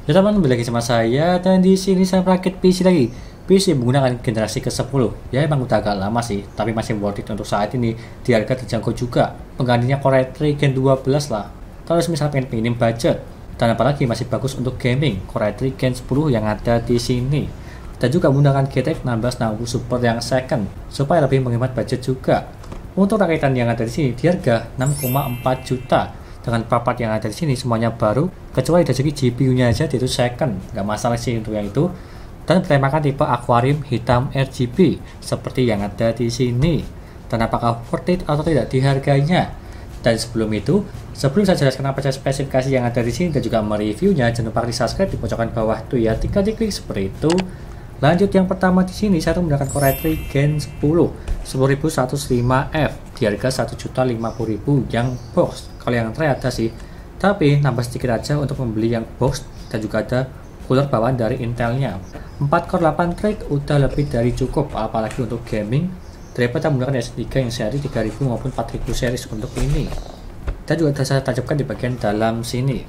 Ya teman, kembali lagi sama saya dan di sini saya merakit PC lagi. PC menggunakan generasi ke-10. Ya emang udah agak lama sih, tapi masih worth it untuk saat ini. Di harga terjangkau juga. Penggantinya Core i3 Gen 12 lah. Kalau misalnya pengen minim budget dan apalagi masih bagus untuk gaming, Core i3 Gen 10 yang ada di sini. Dan juga menggunakan GTX 1660 Super yang second supaya lebih menghemat budget juga. Untuk rakitan yang ada di sini di harga 6,4 juta. Dengan part yang ada di sini semuanya baru, kecuali dari segi GPU-nya aja itu second, nggak masalah sih untuk yang itu. Dan bertemakan tipe akuarium hitam RGB seperti yang ada di sini. Dan apakah worth it atau tidak di harganya? Dan sebelum saya jelaskan apa saja spesifikasi yang ada di sini dan juga mereviewnya, jangan lupa klik subscribe di pojokan bawah tuh ya, tinggal diklik seperti itu. Lanjut yang pertama di sini saya menggunakan Core i3 Gen 10 10105F di harga 1.050.000 yang box. Kalau yang tray ada sih, tapi nambah sedikit aja untuk membeli yang box dan juga ada cooler bawaan dari Intelnya. 4 core 8 thread udah lebih dari cukup, apalagi untuk gaming daripada menggunakan S3 yang seri 3000 maupun 4000 series untuk ini. Dan juga saya tancapkan di bagian dalam sini.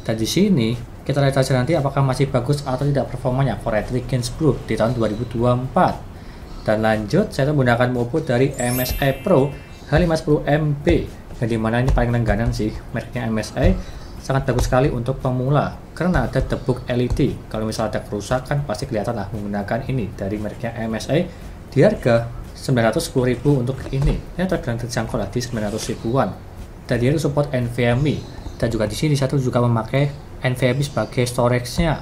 Dan di sini kita lihat saja nanti apakah masih bagus atau tidak performanya Core i3 Gen 10 di tahun 2024. Dan lanjut saya menggunakan motherboard dari MSI Pro H510MB yang dimana ini paling langganan sih mereknya MSI, sangat bagus sekali untuk pemula karena ada debug LED. Kalau misalnya ada kerusakan pasti kelihatan lah menggunakan ini dari mereknya MSI di harga 910.000 untuk ini. Ya terbilang terjangkau lah di 900 ribuan. Dan dia support NVMe dan juga di sini satu juga memakai NVMe sebagai storage-nya.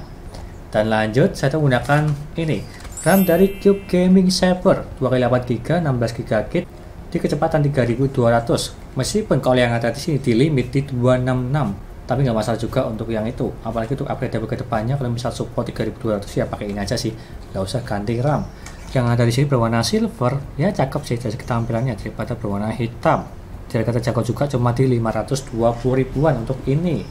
Dan lanjut saya menggunakan ini RAM dari Cube Gaming Saber 2x8GB 16GB di kecepatan 3200. Meskipun kalau yang ada di sini di limit di 266, tapi nggak masalah juga untuk yang itu. Apalagi untuk upgrade ke depannya kalau misal support 3200 ya pakai ini aja sih, nggak usah ganti RAM. Yang ada di sini berwarna silver, ya cakep sih dari tampilannya daripada berwarna hitam. Harga terjangkau juga cuma di 520 ribuan untuk ini.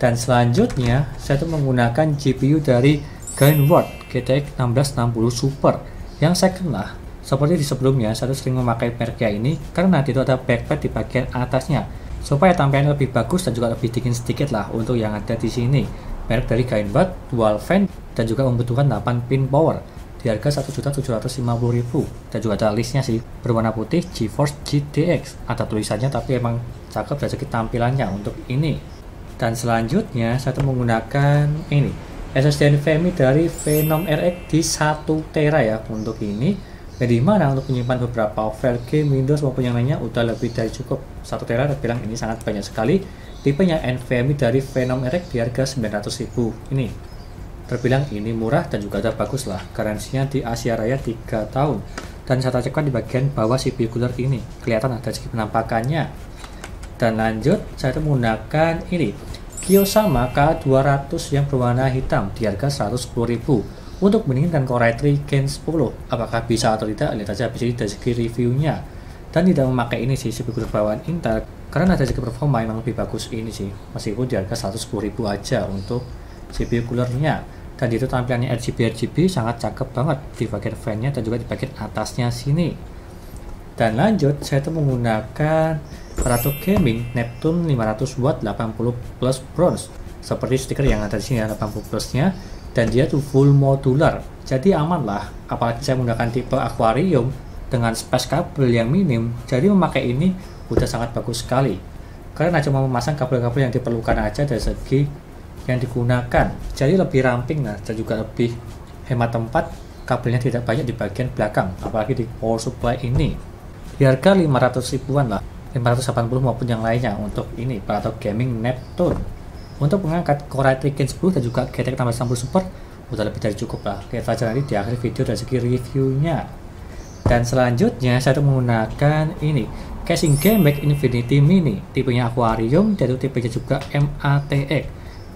Dan selanjutnya saya tuh menggunakan GPU dari Gainward GTX 1660 Super yang second lah. Seperti di sebelumnya saya tuh sering memakai mereknya ini karena itu ada backplate di bagian atasnya supaya tampilannya lebih bagus dan juga lebih dingin sedikit lah untuk yang ada di sini. Merek dari Gainward dual fan dan juga membutuhkan 8 pin power di harga 1.750.000 dan juga ada listnya sih berwarna putih GeForce GTX, ada tulisannya tapi emang cakep dari segi tampilannya untuk ini. Dan selanjutnya saya menggunakan ini SSD NVMe dari Phenom RX di 1TB ya untuk ini, yang dimana untuk menyimpan beberapa file game Windows maupun yang lainnya udah lebih dari cukup. 1TB terbilang ini sangat banyak sekali. Tipenya NVMe dari Phenom RX di harga 900.000 ini terbilang ini murah dan juga ada bagus lah, garansinya di Asia Raya 3 tahun. Dan saya tancapkan di bagian bawah CPU cooler ini, kelihatan ada segi penampakannya. Dan lanjut saya menggunakan ini Kiyosama K200 yang berwarna hitam di harga 110.000 untuk mendinginkan Core i3 Gen 10. Apakah bisa atau tidak, lihat aja bisa dari segi reviewnya. Dan tidak memakai ini sih CPU cooler bawaan Intel karena dari segi performa memang lebih bagus ini sih, meskipun di harga 110.000 aja untuk CPU coolernya. Dan itu tampilannya RGB sangat cakep banget di bagian fan-nya dan juga di bagian atasnya sini. Dan lanjut saya tuh menggunakan aparatur gaming Neptune 500 watt 80 plus bronze seperti stiker yang ada di sini 80 plusnya, dan dia tuh full modular jadi aman lah. Apalagi saya menggunakan tipe aquarium dengan space kabel yang minim, jadi memakai ini udah sangat bagus sekali karena cuma memasang kabel-kabel yang diperlukan aja dari segi yang digunakan, jadi lebih ramping lah dan juga lebih hemat tempat. Kabelnya tidak banyak di bagian belakang, apalagi di power supply ini di harga 500 ribuan lah, 580 maupun yang lainnya untuk ini aparatur gaming Neptune. Untuk mengangkat Core i3 Gen 10 dan juga GTX 1660 Super udah lebih dari cukup lah, lihat aja nanti di akhir video dari segi reviewnya. Dan selanjutnya saya menggunakan ini casing GameMax Infinity Mini, tipenya aquarium dan tipenya juga MATX,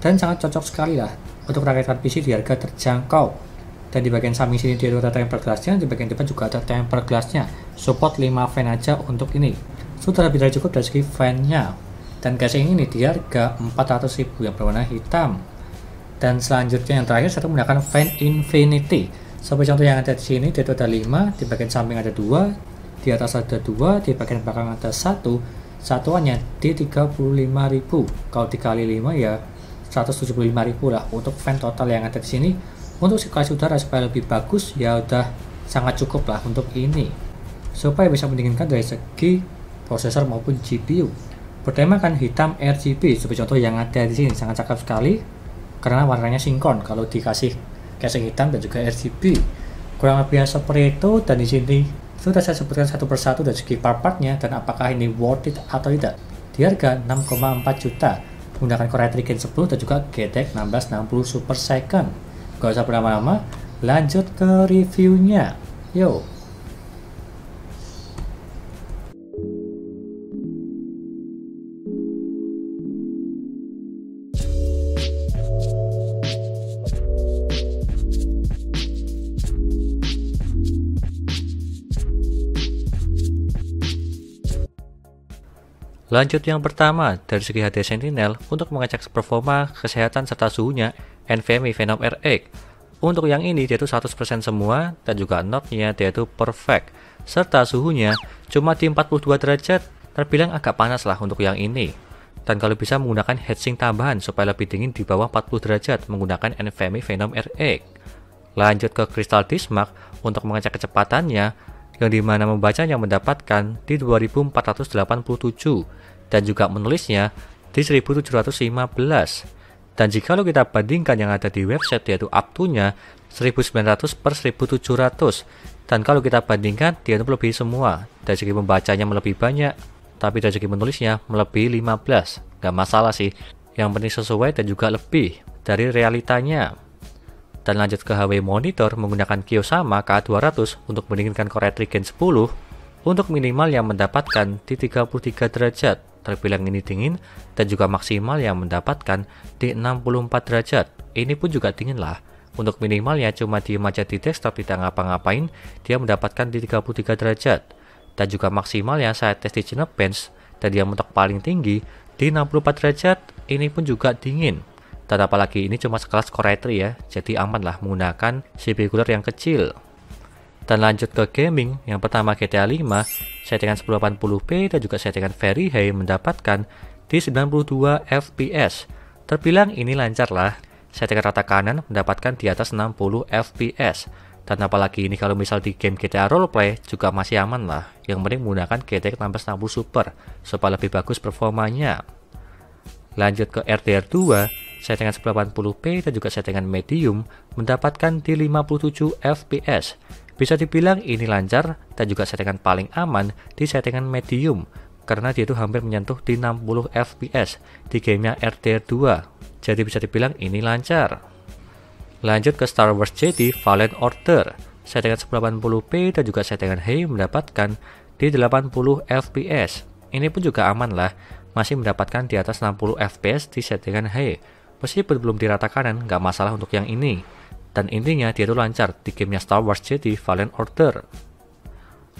dan sangat cocok sekali lah untuk rakitan PC di harga terjangkau. Dan di bagian samping sini dia ada tempered glassnya, di bagian depan juga ada tempered glassnya, support 5 fan aja untuk ini, sudah lebih dari cukup dari segi fan-nya. Dan casing ini di harga 400.000 yang berwarna hitam. Dan selanjutnya yang terakhir saya menggunakan fan Infinity seperti contoh yang ada di sini. Dia ada 5, di bagian samping ada 2, di atas ada 2, di bagian belakang ada 1. Satuannya di 35.000, kalau dikali 5 ya 175.000 lah. Untuk fan total yang ada di sini, untuk sirkulasi udara supaya lebih bagus ya udah sangat cukup lah untuk ini, supaya bisa mendinginkan dari segi prosesor maupun GPU. Bertemakan hitam RGB seperti contoh yang ada di sini, sangat cakep sekali karena warnanya sinkron kalau dikasih casing hitam dan juga RGB. Kurang lebih seperti itu, dan di sini sudah saya sebutkan satu persatu dari segi part-partnya dan apakah ini worth it atau tidak. Di harga 6,4 juta menggunakan Core i3 Gen 10 dan juga GTX 1660 Super Second. Gak usah berlama-lama, lanjut ke reviewnya. Yo. Lanjut yang pertama, dari segi HD Sentinel, untuk mengecek performa, kesehatan, serta suhunya, NVMe Phenom RX. Untuk yang ini, dia itu 100% semua, dan juga node-nya dia itu perfect. Serta suhunya cuma di 42 derajat, terbilang agak panas lah untuk yang ini. Dan kalau bisa menggunakan heatsink tambahan supaya lebih dingin di bawah 40 derajat menggunakan NVMe Phenom RX. Lanjut ke Crystal Disk Mark, untuk mengecek kecepatannya, yang dimana membacanya mendapatkan di 2487 dan juga menulisnya di 1715. Dan jika kita bandingkan yang ada di website, yaitu up-to-nya 1900 per 1700, dan kalau kita bandingkan dia itu melebihi semua. Dari segi membacanya lebih banyak, tapi dari segi menulisnya melebihi 15. Gak masalah sih, yang penting sesuai dan juga lebih dari realitanya. Dan lanjut ke HW monitor menggunakan Kiyosama KA200 untuk mendinginkan Core i3 Gen 10 untuk minimal yang mendapatkan di 33 derajat, terbilang ini dingin, dan juga maksimal yang mendapatkan di 64 derajat. Ini pun juga dingin lah. Untuk minimalnya cuma diem aja di desktop, tidak ngapa-ngapain, dia mendapatkan di 33 derajat. Dan juga maksimalnya saya tes di Cinebench dan dia mentok paling tinggi di 64 derajat, ini pun juga dingin. Dan apalagi ini cuma sekelas Core i3 ya, jadi aman lah menggunakan CPU cooler yang kecil. Dan lanjut ke gaming, yang pertama GTA 5, settingan 1080p dan juga settingan very high mendapatkan di 92 fps. Terbilang ini lancar lah, settingan rata kanan mendapatkan di atas 60 fps. Dan apalagi ini kalau misal di game GTA Roleplay juga masih aman lah, yang penting menggunakan GTX 1660 Super supaya lebih bagus performanya. Lanjut ke RDR2, settingan 1080p dan juga settingan medium mendapatkan di 57 fps. Bisa dibilang ini lancar, dan juga settingan paling aman di settingan medium karena dia itu hampir menyentuh di 60 fps di gamenya RDR2. Jadi bisa dibilang ini lancar. Lanjut ke Star Wars Jedi Fallen Order, settingan 1080p dan juga settingan high mendapatkan di 80 fps. Ini pun juga aman lah, masih mendapatkan di atas 60 fps di settingan high. Meskipun belum di rata kanan, nggak masalah untuk yang ini. Dan intinya dia itu lancar di gamenya Star Wars Jedi Fallen Order.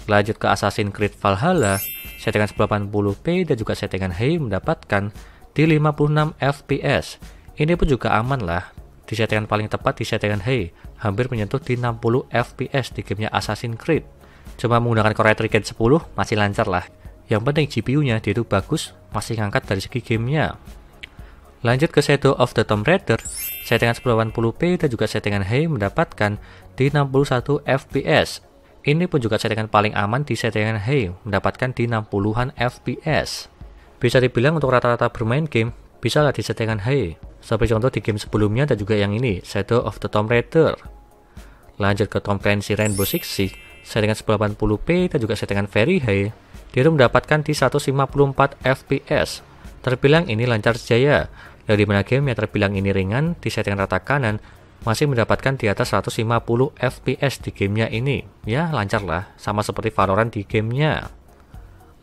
Lanjut ke Assassin's Creed Valhalla, settingan 1080p dan juga settingan high mendapatkan di 56 fps. Ini pun juga aman lah, di settingan paling tepat di settingan high, hampir menyentuh di 60 fps di gamenya Assassin's Creed. Cuma menggunakan Core i3 Gen 10 masih lancar lah. Yang penting GPU-nya dia itu bagus, masih ngangkat dari segi gamenya. Lanjut ke Shadow of the Tomb Raider, settingan 1080p dan juga settingan high mendapatkan di 61 fps. Ini pun juga settingan paling aman di settingan high, mendapatkan di 60-an fps. Bisa dibilang untuk rata-rata bermain game, bisa lah di settingan high. Seperti contoh di game sebelumnya dan juga yang ini, Shadow of the Tomb Raider. Lanjut ke Tom Clancy Rainbow Six Siege, settingan 1080p dan juga settingan very high, dia itu mendapatkan di 154 fps. Terbilang ini lancar jaya, yang dimana game yang terbilang ini ringan di settingan rata kanan masih mendapatkan di atas 150 fps di gamenya ini. Ya lancar lah, sama seperti Valorant di gamenya.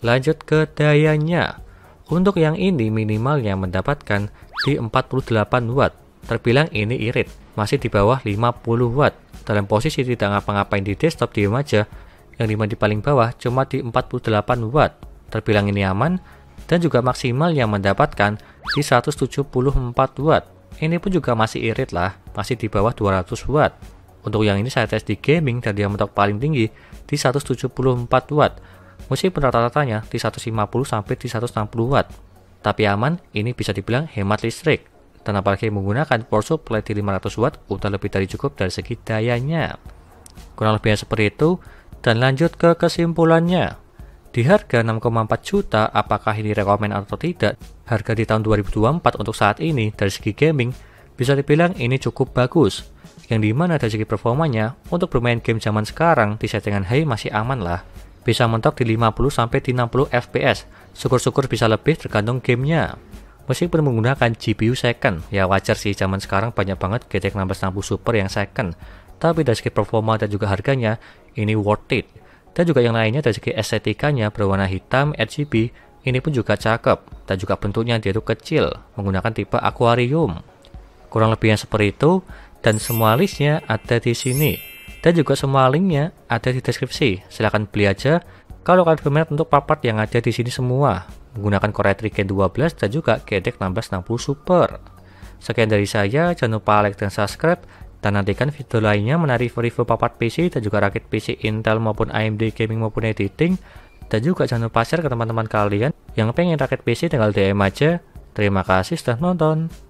Lanjut ke dayanya, untuk yang ini minimalnya mendapatkan di 48 watt. Terbilang ini irit, masih di bawah 50 watt. Dalam posisi tidak ngapa-ngapain di desktop, diem aja, yang dimana di paling bawah cuma di 48 watt. Terbilang ini aman, dan juga maksimal yang mendapatkan di 174 watt. Ini pun juga masih irit lah, masih di bawah 200 watt. Untuk yang ini saya tes di gaming dan dia mentok paling tinggi di 174 watt. Meskipun rata-ratanya di 150 sampai di 160 watt. Tapi aman, ini bisa dibilang hemat listrik. dan apalagi menggunakan power supply di 500 watt udah lebih dari cukup dari segi dayanya. Kurang lebihnya seperti itu, dan lanjut ke kesimpulannya. Di harga 6,4 juta, apakah ini rekomen atau tidak? Harga di tahun 2024 untuk saat ini dari segi gaming bisa dibilang ini cukup bagus. Yang dimana dari segi performanya untuk bermain game zaman sekarang di settingan high masih aman lah. Bisa mentok di 50-60 fps. Syukur-syukur bisa lebih tergantung gamenya. Meskipun menggunakan GPU second, ya wajar sih zaman sekarang banyak banget GTX 1660 Super yang second. Tapi dari segi performa dan juga harganya, ini worth it. Dan juga yang lainnya dari segi estetikanya berwarna hitam RGB, ini pun juga cakep. Dan juga bentuknya dia itu kecil, menggunakan tipe aquarium. Kurang lebihnya seperti itu, dan semua listnya ada di sini. Dan juga semua linknya ada di deskripsi. Silahkan beli aja kalau kalian berminat untuk part-part yang ada di sini semua. Menggunakan Core i3 Gen 12 dan juga GTX 1660 Super. Sekian dari saya, jangan lupa like dan subscribe. Dan nantikan video lainnya mengenai review part PC dan juga rakit PC Intel maupun AMD gaming maupun editing. Dan juga jangan lupa share ke teman-teman kalian yang pengen rakit PC tinggal DM aja. Terima kasih sudah nonton.